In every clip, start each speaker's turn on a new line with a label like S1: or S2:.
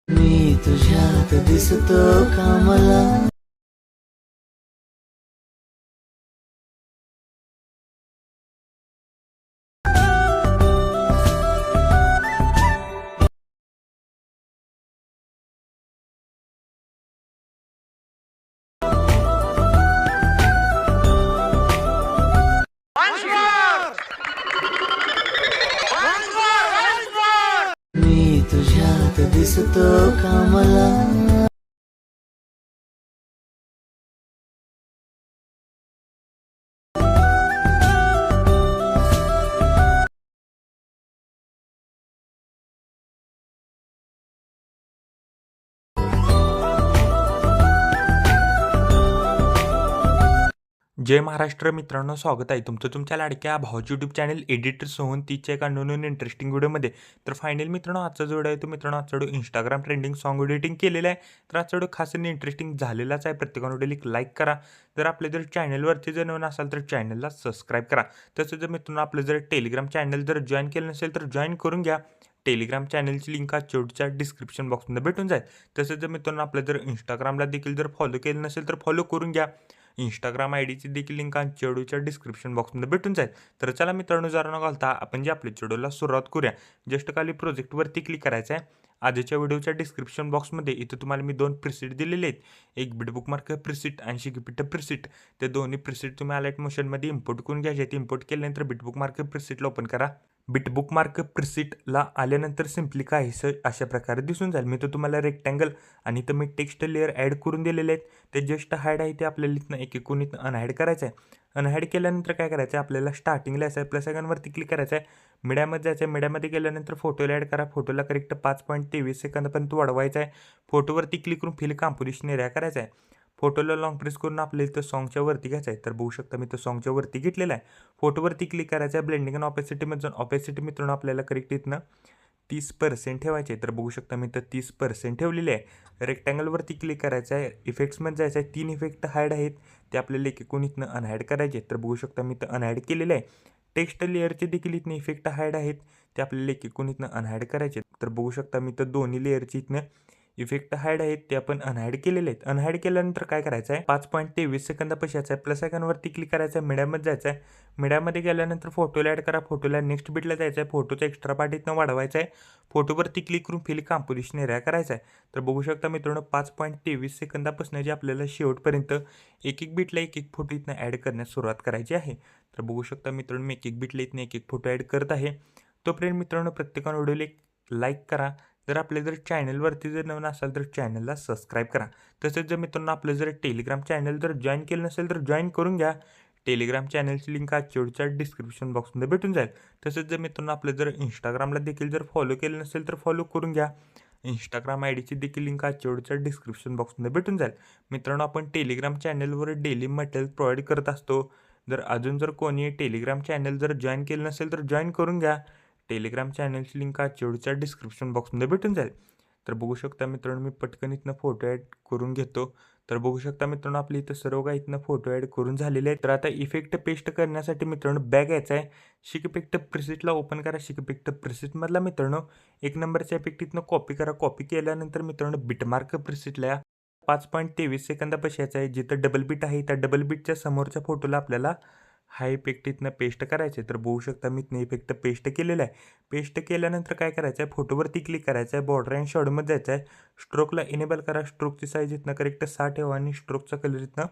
S1: मी तुझ्यात दिसतो का मला? मी तुझ्यात दिसतो का मला?
S2: जय महाराष्ट्र मित्रांनो, स्वागत आहे तुमचं तुमच्या लाडक्या भाऊची यूट्यूब चॅनल एडिटर सोहन तीच्या एका नवीन इंटरेस्टिंग व्हिडिओमध्ये. तर फायनल मित्रांनो, आजचा जो व्हिडिओ आहे तो मित्रांनो आजचा video Instagram trending song editing केलेला आहे. तर आजचा व्हिडिओ खास आणि इंटरेस्टिंग झालेलाच आहे. प्रत्येकाने व्हिडिओला लाईक करा. जर आपल्या जर चॅनलवरती जर नवीन असाल तर चॅनलला सबस्क्राईब करा. तसंच जर मित्रांनो आपलं जर टेलिग्राम चॅनल जर जॉईन केलं नसेल तर जॉईन करून घ्या. टेलिग्राम चॅनलची लिंक आज शेवटच्या डिस्क्रिप्शन बॉक्समध्ये भेटून जाईल. तसंच जर मित्रांनो आपलं जर इंस्टाग्रामला देखील जर फॉलो केलं नसेल तर फॉलो करून घ्या. इंस्टाग्राम आयडीची देखील लिंक व्हिडिओच्या डिस्क्रिप्शन बॉक्समध्ये भेटून जाईल. तर चला मित्रांनो, जरा न घालता आपण जे आपल्या व्हिडिओला सुरुवात करूया. जस्ट खाली प्रोजेक्टवरती क्लिक करायचं आहे. आधीच्या व्हिडिओच्या डिस्क्रिप्शन बॉक्समध्ये इथं तुम्हाला मी 2 प्रिसेट दिलेले आहेत. एक बिटबुकमार्क प्रिसेट आणि शिकीपिट प्रिसेट. ते दोन्ही प्रिसेट तुम्ही अलाइट मोशनमध्ये इम्पोर्ट करून घ्यायचे. ते इम्पोर्ट केल्यानंतर बिटबुकमार्क प्रिसेटला ओपन करा. बिटबुकमार्क प्रिसेटला आल्यानंतर सिम्पली काहीसं अशा प्रकारे दिसून जाईल. मी तर तुम्हाला रेक्टँगल आणि इथं मी टेक्स्ट लेअर ॲड करून दिलेले आहेत. ते जस्ट हाईड आहे ते आपल्याला इथनं एक एकूण इथनं अनहाईड करायचं आहे. अनहाईड केल्यानंतर काय करायचं आहे, आपल्याला स्टार्टिंगला यायचं आहे, प्लस आयकॉनवरती क्लिक करायचं आहे. मीडियामध्ये जायचं आहे. मीडियामध्ये गेल्यानंतर फोटोला ॲड करा. फोटोला करेक्ट 5.23 सेकंदपर्यंत वाढवायचा आहे. फोटोवरती क्लिक करून फिल कॉम्पोजिशन एरिया करायचा आहे. फोटोला लॉंग प्रेस करून आपल्याला इथं सॉन्गच्या वरती घ्यायचं आहे. तर बघू शकता मी इथं सॉन्गच्या वरती घेतलेला आहे. फोटोवरती क्लिक करायचं आहे. ब्लेंडिंग आणि ऑपेसिटीमध्ये जाऊन ऑपेसिटी मित्रांनो आपल्याला करेक्ट इथनं 30% ठेवायचे. तर बघू शकता मी इथं 30% ठेवलेले आहे. रेक्टँगलवरती क्लिक करायचं आहे. इफेक्ट्समध्ये जायचं आहे. 3 इफेक्ट हाईड आहेत ते आपल्याला एक एकूण इथनं अनहाईड करायचे. तर बघू शकता मी इथं अनहाईड केलेलं आहे. टेक्स्ट लेअरचे देखील इथनं इफेक्ट हाईड आहेत ते आपल्याला एक एकूण इथनं अनहाईड करायचे. तर बघू शकता मी इथं दोन्ही लेअरची इथनं इफेक्ट हाईड आहेत ते आपण अनहाईड केलेले आहेत. अनहाईड केल्यानंतर काय करायचं आहे, 5.23 सेकंदापाशी यायचं आहे. प्लस आयकॉनवरती क्लिक करायचं आहे. मीडियामध्ये जायचं आहे. मीडियामध्ये गेल्यानंतर फोटोला ॲड करा. फोटोला नेक्स्ट बिटला जायचं आहे. फोटोचा एक्स्ट्रा पार्ट इथनं वाढवायचा आहे. फोटोवरती क्लिक करून फिल कॉम्पोजिशन एरिया करायचा आहे. तर बघू शकता मित्रांनो 5.23 सेकंदापासून जे आपल्याला शेवटपर्यंत एक एक बिटला एक एक फोटो इथनं ॲड करण्यास सुरुवात करायची आहे. तर बघू शकता मित्रांनो मी एक एक बिटला इथनं एक एक फोटो ॲड करत आहे. तोपर्यंत मित्रांनो प्रत्येकानं व्हिडिओला एक लाईक करा. जर आपल्या जर चॅनलवरती जर नवीन असाल तर चॅनलला सबस्क्राईब करा. तसेच जर मित्रांनो आपलं जर टेलिग्राम चॅनल जर जॉईन केलं नसेल तर जॉईन करून घ्या. टेलिग्राम चॅनलची लिंक आज शेवटच्या डिस्क्रिप्शन बॉक्समध्ये भेटून जाईल. तसेच जर मित्रांनो आपलं जर इंस्टाग्रामला देखील जर फॉलो केलं नसेल तर फॉलो करून घ्या. इंस्टाग्राम आयडीची देखील लिंक आज शेवटच्या डिस्क्रिप्शन बॉक्समध्ये भेटून जाईल. मित्रांनो आपण टेलिग्राम चॅनलवर डेली मटेरियल प्रोव्हाइड करत असतो. जर अजून जर कोणी टेलिग्राम चॅनल जर जॉईन केलं नसेल तर जॉईन करून घ्या. टेलिग्राम चॅनलची लिंक आज शेवटच्या डिस्क्रिप्शन बॉक्समध्ये भेटून जाईल. तर बघू शकता मित्रांनो मी पटकन इथनं फोटो ॲड करून घेतो. तर बघू शकता मित्रांनो आपली इथं सर्व काही इथनं फोटो ॲड करून झालेले आहेत. तर आता इफेक्ट पेस्ट करण्यासाठी मित्रांनो बॅक यायचं आहे. शिक इफेक्ट प्रिसेटला ओपन करा. शिक इफेक्ट प्रिसेटमधला मित्रांनो 1 नंबरचा इफेक्ट इथनं कॉपी करा. कॉपी केल्यानंतर मित्रांनो बिटमार्क प्रिसेटला या. 5.23 सेकंदापाशी यायचं आहे. जिथं डबल बीट आहे त्या डबल बीटच्या समोरच्या फोटोला आपल्याला हा इफेक्ट इथनं पेस्ट करायचं आहे. तर बघू शकता मी इथनं इफेक्ट पेस्ट केलेला आहे. पेस्ट केल्यानंतर काय करायचं आहे, फोटोवरती क्लिक करायचं आहे. बॉर्डर अँड शॅडोमध्ये जायचं आहे. स्ट्रोकला इनेबल करा. स्ट्रोकची साईज इथनं करेक्ट 6 ठेवा आणि स्ट्रोकचा कलर इथनं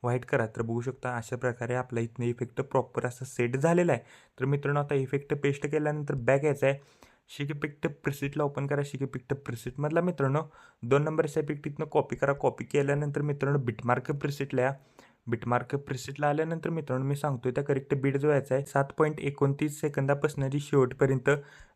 S2: व्हाईट करा. तर बघू शकता अशा प्रकारे आपला इथनं इफेक्ट प्रॉपर असं सेट झालेला आहे. तर मित्रांनो आता इफेक्ट पेस्ट केल्यानंतर बॅक यायचं आहे. शिक इफेक्ट प्रिसेटला ओपन करा. शिक इफेक्ट प्रिसेटमधला मित्रांनो 2 नंबरचा इफेक्ट इथनं कॉपी करा. कॉपी केल्यानंतर मित्रांनो बिटमार्क प्रिसेटला या. बिटमार्क प्रिसेटला आल्यानंतर मित्रांनो मी सांगतोय त्या करेक्ट बीट जो यायचा आहे 7.29 सेकंदापासून जी शेवटपर्यंत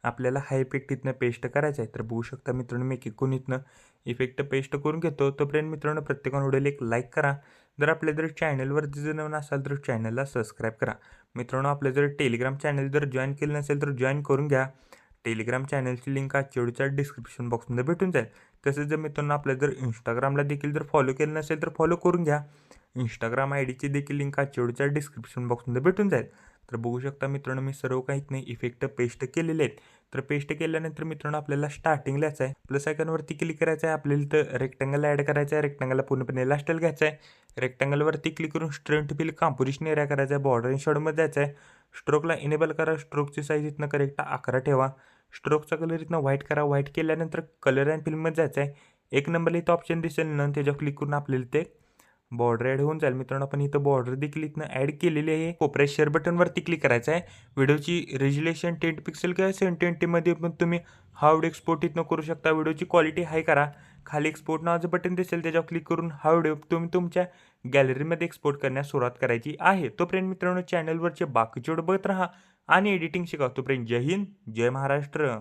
S2: आपल्याला हा इफेक्ट इथनं पेस्ट करायचा आहे. तर बघू शकता मित्रांनो मी एकूण इथनं इफेक्ट पेस्ट करून घेतो. तोपर्यंत मित्रांनो प्रत्येकानं व्हिडिओला एक लाईक करा. जर आपल्या जर चॅनलवरती जर नवीन असाल तर चॅनलला सबस्क्राईब करा. मित्रांनो आपलं जर टेलिग्राम चॅनल जर जॉईन केलं नसेल तर जॉईन करून घ्या. टेलिग्राम चॅनलची लिंक आज शेवटच्या डिस्क्रिप्शन बॉक्समध्ये भेटून जाईल. तसेच जर मित्रांनो आपल्या जर इंस्टाग्रामला देखील जर फॉलो केलं नसेल तर फॉलो करून घ्या. इंस्टाग्राम आयडीची देखील लिंक आज शेवटच्या डिस्क्रिप्शन बॉक्समध्ये भेटून जाईल. तर बघू शकता मित्रांनो मी सर्व काही नाही इफेक्ट पेस्ट केलेले आहेत तर पेस्ट केल्यानंतर मित्रांनो आपल्याला स्टार्टिंगला यायचं आहे. प्लस आयकॉनवरती क्लिक करायचं आहे. आपल्याला इथं रेक्टँगल ॲड करायचं आहे. रेक्टँगलला पूर्णपणे लास्टला घ्यायचं आहे. रेक्टँगलवरती क्लिक करून स्ट्रेंथ फिल कॉम्पोजिशन एरिया करायचा आहे. बॉर्डर अँड शॅडोमध्ये जायचं आहे. स्ट्रोकला इनेबल करा. स्ट्रोकची साईज इथनं करेक्ट 11 ठेवा. स्ट्रोकचा कलर इथनं व्हाईट करा. व्हाईट केल्यानंतर कलर अँड फिल्ममध्ये जायचं आहे. 1 नंबरला इथं ऑप्शन दिसेल ना, त्याच्यावर क्लिक करून आपल्याला ते बॉर्डर ॲड होऊन जाईल. मित्रांनो आपण इथं बॉर्डर देखील इथनं ॲड केलेली आहे. कोपऱ्यात शेअर बटनवरती क्लिक करायचं आहे. व्हिडिओची रेझोल्युशन 10 पिक्सेल किंवा 720मध्ये पण तुम्ही हा व्हिडिओ एक्सपोर्ट इथनं करू शकता. व्हिडिओची क्वालिटी हाय करा. खाली एक्सपोर्ट नावाचं बटन दिसेल, त्याच्यावर क्लिक करून हा व्हिडिओ तुम्ही तुमच्या गॅलरीमध्ये एक्सपोर्ट करण्यास सुरुवात करायची आहे. तोपर्यंत मित्रांनो चॅनलवरचे बाकीचे व्हिडिओ बघत राहा आणि एडिटिंग शिका. तोपर्यंत जय हिंद, जय महाराष्ट्र.